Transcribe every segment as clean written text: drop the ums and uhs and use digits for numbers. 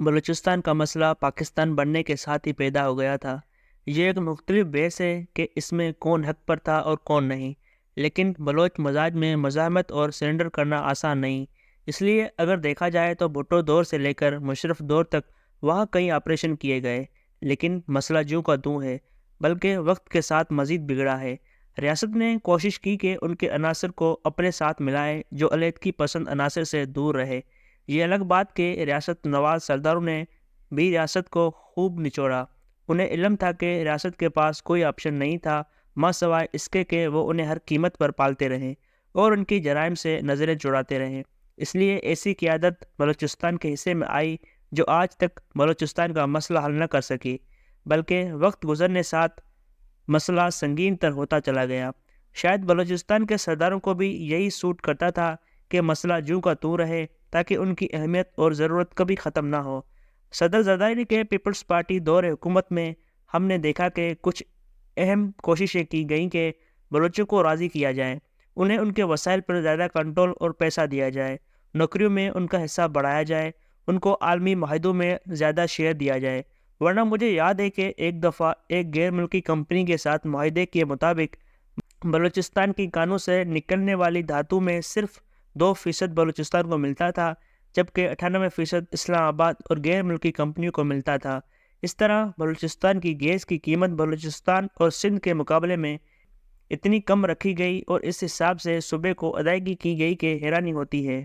بلوچستان کا مسئلہ پاکستان بننے کے ساتھ ہی پیدا ہو گیا تھا۔ یہ ایک مختلف بحث ہے کہ اس میں کون حق پر تھا اور کون نہیں، لیکن بلوچ مزاج میں مزاحمت اور سرنڈر کرنا آسان نہیں۔ اس لیے اگر دیکھا جائے تو بھٹو دور سے لے کر مشرف دور تک وہاں کئی آپریشن کیے گئے، لیکن مسئلہ جوں کا توں ہے، بلکہ وقت کے ساتھ مزید بگڑا ہے۔ ریاست نے کوشش کی کہ ان کے عناصر کو اپنے ساتھ ملائے جو علیحدگی پسند عناصر سے دور رہے۔ یہ الگ بات کہ ریاست نواز سرداروں نے بھی ریاست کو خوب نچوڑا۔ انہیں علم تھا کہ ریاست کے پاس کوئی آپشن نہیں تھا ماں سوائے اس کے کہ وہ انہیں ہر قیمت پر پالتے رہیں اور ان کی جرائم سے نظریں چڑاتے رہیں۔ اس لیے ایسی قیادت بلوچستان کے حصے میں آئی جو آج تک بلوچستان کا مسئلہ حل نہ کر سکی، بلکہ وقت گزرنے ساتھ مسئلہ سنگین تر ہوتا چلا گیا۔ شاید بلوچستان کے سرداروں کو بھی یہی سوٹ کرتا تھا کہ مسئلہ جوں کا توں رہے تاکہ ان کی اہمیت اور ضرورت کبھی ختم نہ ہو۔ صدر زرداری کے پیپلز پارٹی دور حکومت میں ہم نے دیکھا کہ کچھ اہم کوششیں کی گئیں کہ بلوچوں کو راضی کیا جائے، انہیں ان کے وسائل پر زیادہ کنٹرول اور پیسہ دیا جائے، نوکریوں میں ان کا حصہ بڑھایا جائے، ان کو عالمی معاہدوں میں زیادہ شیئر دیا جائے۔ ورنہ مجھے یاد ہے کہ ایک دفعہ ایک غیر ملکی کمپنی کے ساتھ معاہدے کے مطابق بلوچستان کی کانوں سے نکلنے والی دھاتوں میں صرف 2% بلوچستان کو ملتا تھا، جبکہ 98% اسلام آباد اور غیر ملکی کمپنیوں کو ملتا تھا۔ اس طرح بلوچستان کی گیس کی قیمت بلوچستان اور سندھ کے مقابلے میں اتنی کم رکھی گئی اور اس حساب سے صوبے کو ادائیگی کی گئی کہ حیرانی ہوتی ہے۔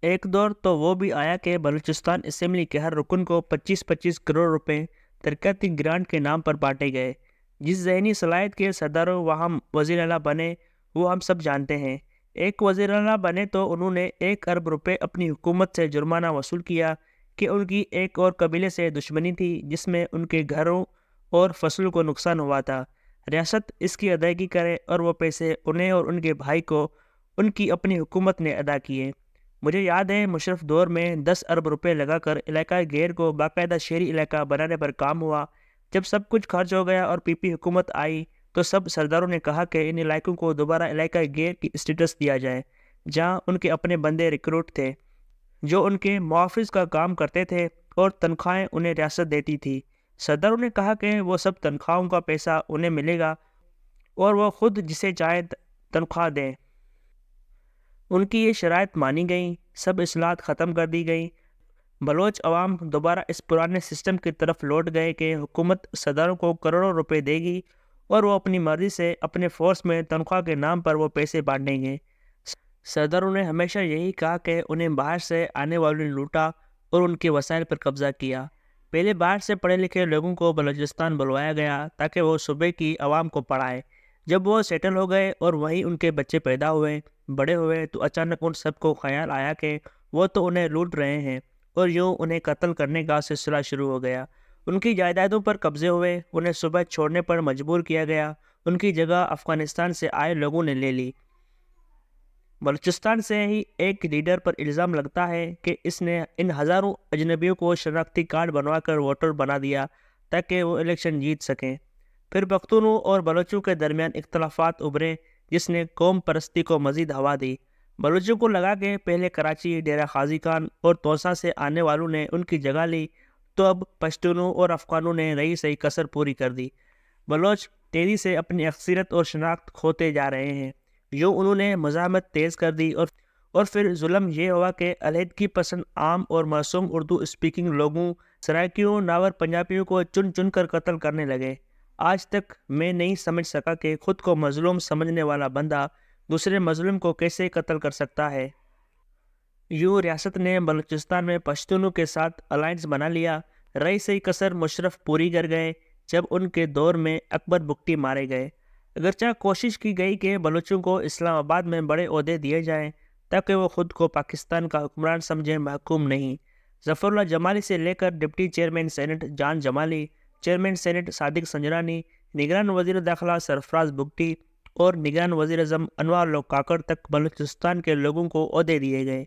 ایک دور تو وہ بھی آیا کہ بلوچستان اسمبلی کے ہر رکن کو 25 کروڑ روپے ترقیاتی گرانٹ کے نام پر بانٹے گئے۔ جس ذہنی صلاحیت کے سرداروں وہاں وزیر اعلیٰ بنے وہ ہم سب جانتے ہیں۔ ایک وزیر اعلیٰ بنے تو انہوں نے 1 ارب روپے اپنی حکومت سے جرمانہ وصول کیا کہ ان کی ایک اور قبیلے سے دشمنی تھی جس میں ان کے گھروں اور فصلوں کو نقصان ہوا تھا۔ ریاست اس کی ادائیگی کرے اور وہ پیسے انہیں اور ان کے بھائی کو ان کی اپنی حکومت نے ادا کیے۔ مجھے یاد ہے مشرف دور میں 10 ارب روپے لگا کر علاقہ گیر کو باقاعدہ شہری علاقہ بنانے پر کام ہوا۔ جب سب کچھ خرچ ہو گیا اور پی حکومت آئی تو سب سرداروں نے کہا کہ ان علاقوں کو دوبارہ علاقہ گیر کی اسٹیٹس دیا جائے، جہاں ان کے اپنے بندے ریکروٹ تھے جو ان کے محافظ کا کام کرتے تھے اور تنخواہیں انہیں ریاست دیتی تھی۔ صدروں نے کہا کہ وہ سب تنخواہوں کا پیسہ انہیں ملے گا اور وہ خود جسے چاہے تنخواہ دیں۔ ان کی یہ شرائط مانی گئیں، سب اصلاحات ختم کر دی گئیں۔ بلوچ عوام دوبارہ اس پرانے سسٹم کی طرف لوٹ گئے کہ حکومت صدروں کو کروڑوں روپے دے گی اور وہ اپنی مرضی سے اپنے فورس میں تنخواہ کے نام پر وہ پیسے بانٹیں گے۔ صدروں نے ہمیشہ یہی کہا کہ انہیں باہر سے آنے والوں نے لوٹا اور ان کے وسائل پر قبضہ کیا۔ پہلے باہر سے پڑھے لکھے لوگوں کو بلوچستان بلوایا گیا تاکہ وہ صوبے کی عوام کو پڑھائے۔ جب وہ سیٹل ہو گئے اور وہیں ان کے بچے پیدا ہوئے، بڑے ہوئے، تو اچانک ان سب کو خیال آیا کہ وہ تو انہیں لوٹ رہے ہیں، اور یوں انہیں قتل کرنے کا سلسلہ شروع ہو گیا۔ ان کی جائیدادوں پر قبضے ہوئے، انہیں صوبہ چھوڑنے پر مجبور کیا گیا، ان کی جگہ افغانستان سے آئے لوگوں نے لے لی۔ بلوچستان سے ہی ایک لیڈر پر الزام لگتا ہے کہ اس نے ان ہزاروں اجنبیوں کو شناختی کارڈ بنوا کر ووٹر بنا دیا تاکہ وہ الیکشن جیت سکیں۔ پھر پختونوں اور بلوچوں کے درمیان اختلافات ابھرے جس نے قوم پرستی کو مزید ہوا دی۔ بلوچوں کو لگا کہ پہلے کراچی، ڈیرہ غازی خان اور توسا سے آنے والوں نے ان کی جگہ لی، تو اب پشتونوں اور افغانوں نے رہی صحیح کسر پوری کر دی۔ بلوچ تیزی سے اپنی اکثریت اور شناخت کھوتے جا رہے ہیں۔ یوں انہوں نے مزاحمت تیز کر دی اور پھر ظلم یہ ہوا کہ علیحدگی پسند عام اور معصوم اردو اسپیکنگ لوگوں، سرائکیوں، ناور پنجابیوں کو چن چن کر قتل کرنے لگے۔ آج تک میں نہیں سمجھ سکا کہ خود کو مظلوم سمجھنے والا بندہ دوسرے مظلوم کو کیسے قتل کر سکتا ہے۔ یوں ریاست نے بلوچستان میں پشتونوں کے ساتھ الائنس بنا لیا۔ رہی صحیح کسر مشرف پوری کر گئے جب ان کے دور میں اکبر بگٹی مارے گئے۔ اگرچہ کوشش کی گئی کہ بلوچوں کو اسلام آباد میں بڑے عہدے دیے جائیں تاکہ وہ خود کو پاکستان کا حکمران سمجھیں، محکوم نہیں۔ ظفر اللہ جمالی سے لے کر ڈپٹی چیئرمین سینٹ جان جمالی، چیئرمین سینٹ صادق سنجرانی، نگران وزیر داخلہ سرفراز بگٹی اور نگران وزیر اعظم انوار لوگ کاکڑ تک بلوچستان کے لوگوں کو عہدے دیے گئے۔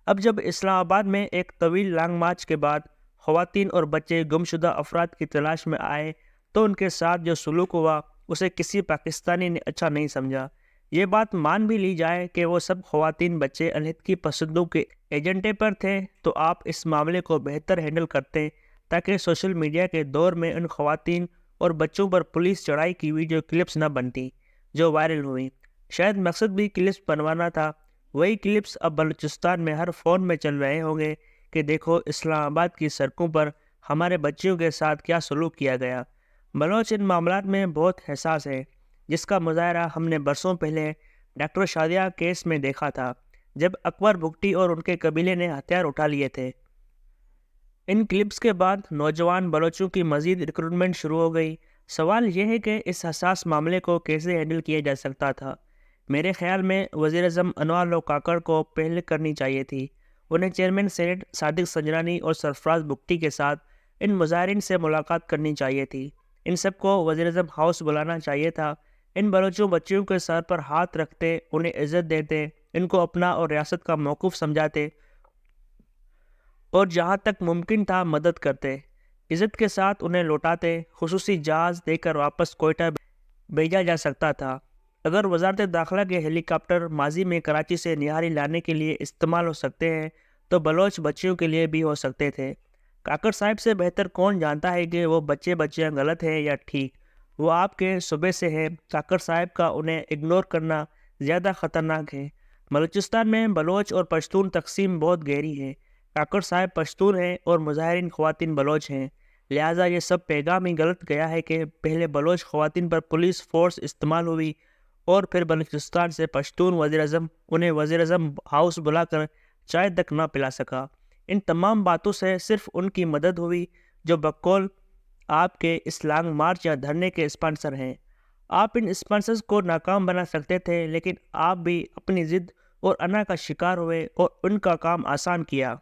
اب جب اسلام آباد میں ایک طویل لانگ مارچ کے بعد خواتین اور بچے گمشدہ افراد کی تلاش میں آئے تو ان کے ساتھ جو سلوک ہوا اسے کسی پاکستانی نے اچھا نہیں سمجھا۔ یہ بات مان بھی لی جائے کہ وہ سب خواتین بچے علیحدگی پسندوں کے ایجنڈے پر تھے تو آپ اس معاملے کو بہتر ہینڈل کرتے تاکہ سوشل میڈیا کے دور میں ان خواتین اور بچوں پر پولیس چڑھائی کی ویڈیو کلپس نہ بنتی جو وائرل ہوئی۔ شاید مقصد بھی کلپس بنوانا تھا۔ وہی کلپس اب بلوچستان میں ہر فون میں چل رہے ہوں گے کہ دیکھو اسلام آباد کی سڑکوں پر ہمارے بچیوں کے ساتھ کیا سلوک کیا گیا۔ بلوچ ان معاملات میں بہت حساس ہے، جس کا مظاہرہ ہم نے برسوں پہلے ڈاکٹر شادیہ کیس میں دیکھا تھا، جب اکبر بگٹی اور ان کے قبیلے نے ہتھیار اٹھا لیے تھے۔ ان کلپس کے بعد نوجوان بلوچوں کی مزید ریکروٹمنٹ شروع ہو گئی۔ سوال یہ ہے کہ اس حساس معاملے کو کیسے ہینڈل کیا جا سکتا تھا؟ میرے خیال میں وزیر اعظم انوار لو کاکڑ کو پہل کرنی چاہیے تھی۔ انہیں چیئرمین سینیٹ صادق سنجرانی اور سرفراز بگٹی کے ساتھ ان مظاہرین سے ملاقات کرنی چاہیے تھی۔ ان سب کو وزیر اعظم ہاؤس بلانا چاہیے تھا۔ ان بلوچوں بچیوں کے سر پر ہاتھ رکھتے، انہیں عزت دیتے، ان کو اپنا اور ریاست کا موقف سمجھاتے اور جہاں تک ممکن تھا مدد کرتے، عزت کے ساتھ انہیں لوٹاتے۔ خصوصی جہاز دے کر واپس کوئٹہ بھیجا جا سکتا تھا۔ اگر وزارت داخلہ کے ہیلی کاپٹر ماضی میں کراچی سے نہاری لانے کے لیے استعمال ہو سکتے ہیں تو بلوچ بچیوں کے لیے بھی ہو سکتے تھے۔ کاکڑ صاحب سے بہتر کون جانتا ہے کہ وہ بچیاں غلط ہیں یا ٹھیک؟ وہ آپ کے صوبے سے ہیں۔ کاکڑ صاحب کا انہیں اگنور کرنا زیادہ خطرناک ہے۔ بلوچستان میں بلوچ اور پشتون تقسیم بہت گہری ہے۔ کاکڑ صاحب پشتون ہیں اور مظاہرین خواتین بلوچ ہیں، لہٰذا یہ سب پیغام ہی غلط گیا ہے کہ پہلے بلوچ خواتین پر پولیس فورس استعمال ہوئی اور پھر بلوچستان سے پشتون وزیر اعظم انہیں وزیر اعظم ہاؤس بلا کر چائے تک نہ پلا سکا۔ ان تمام باتوں سے صرف ان کی مدد ہوئی جو بقول آپ کے اس لانگ مارچ یا دھرنے کے اسپانسر ہیں۔ آپ ان اسپانسرز کو ناکام بنا سکتے تھے، لیکن آپ بھی اپنی ضد اور انا کا شکار ہوئے اور ان کا کام آسان کیا۔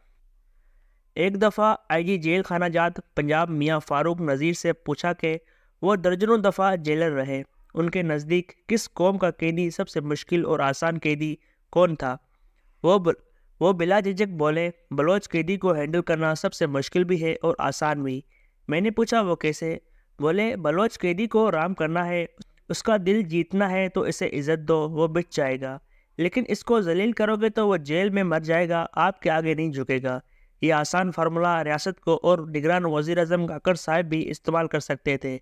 ایک دفعہ آئی جی جیل خانہ جات پنجاب میاں فاروق نذیر سے پوچھا کہ وہ درجنوں دفعہ جیلر رہے، ان کے نزدیک کس قوم کا قیدی سب سے مشکل اور آسان قیدی کون تھا؟ وہ بلا جھجک بولے، بلوچ قیدی کو ہینڈل کرنا سب سے مشکل بھی ہے اور آسان بھی۔ میں نے پوچھا وہ کیسے؟ بولے بلوچ قیدی کو رام کرنا ہے، اس کا دل جیتنا ہے تو اسے عزت دو، وہ بچ جائے گا، لیکن اس کو ذلیل کرو گے تو وہ جیل میں مر جائے گا، آپ کے آگے نہیں جھکے گا۔ یہ آسان فارمولہ ریاست کو اور نگران وزیر اعظم کاکڑ صاحب بھی استعمال کر سکتے تھے۔